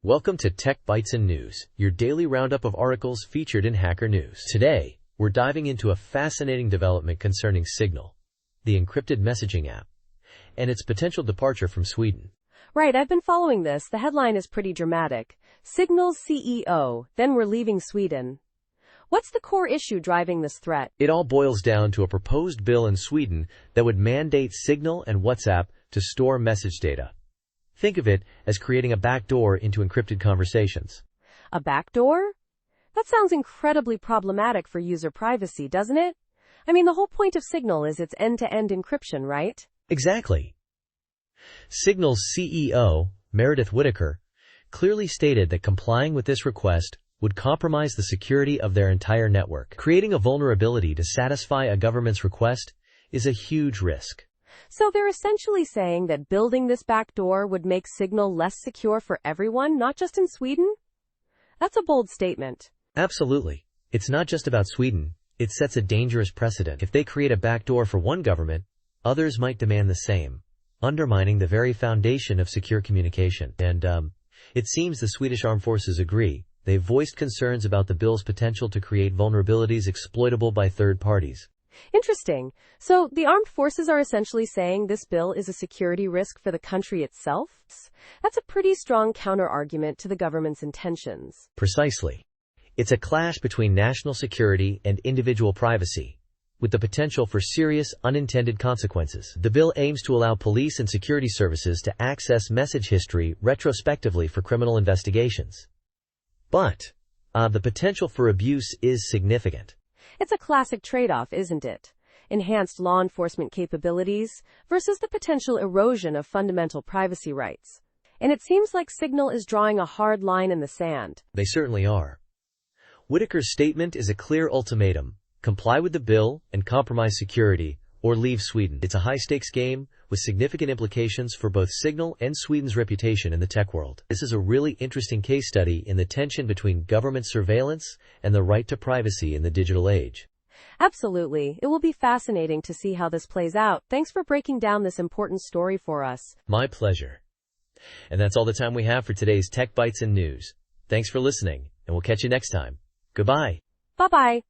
Welcome to Tech Bytes and News, your daily roundup of articles featured in Hacker News. Today, we're diving into a fascinating development concerning Signal, the encrypted messaging app, and its potential departure from Sweden. Right, I've been following this. The headline is pretty dramatic. Signal's CEO, then we're leaving Sweden. What's the core issue driving this threat? It all boils down to a proposed bill in Sweden that would mandate Signal and WhatsApp to store message data. Think of it as creating a backdoor into encrypted conversations. A backdoor? That sounds incredibly problematic for user privacy, doesn't it? I mean, the whole point of Signal is its end-to-end encryption, right? Exactly. Signal's CEO, Meredith Whittaker, clearly stated that complying with this request would compromise the security of their entire network. Creating a vulnerability to satisfy a government's request is a huge risk. So they're essentially saying that building this backdoor would make Signal less secure for everyone, not just in Sweden? That's a bold statement. Absolutely. It's not just about Sweden. It sets a dangerous precedent. If they create a backdoor for one government, others might demand the same, undermining the very foundation of secure communication. And, it seems the Swedish Armed Forces agree. They've voiced concerns about the bill's potential to create vulnerabilities exploitable by third parties. Interesting. So the armed forces are essentially saying this bill is a security risk for the country itself? That's a pretty strong counter-argument to the government's intentions. Precisely. It's a clash between national security and individual privacy, with the potential for serious unintended consequences. The bill aims to allow police and security services to access message history retrospectively for criminal investigations. But the potential for abuse is significant. It's a classic trade-off, isn't it? Enhanced law enforcement capabilities versus the potential erosion of fundamental privacy rights. And it seems like Signal is drawing a hard line in the sand. They certainly are. Whittaker's statement is a clear ultimatum: comply with the bill and compromise security, or leave Sweden. It's a high-stakes game with significant implications for both Signal and Sweden's reputation in the tech world. This is a really interesting case study in the tension between government surveillance and the right to privacy in the digital age. Absolutely. It will be fascinating to see how this plays out. Thanks for breaking down this important story for us. My pleasure. And that's all the time we have for today's Tech Bytes and News. Thanks for listening, and we'll catch you next time. Goodbye. Bye-bye.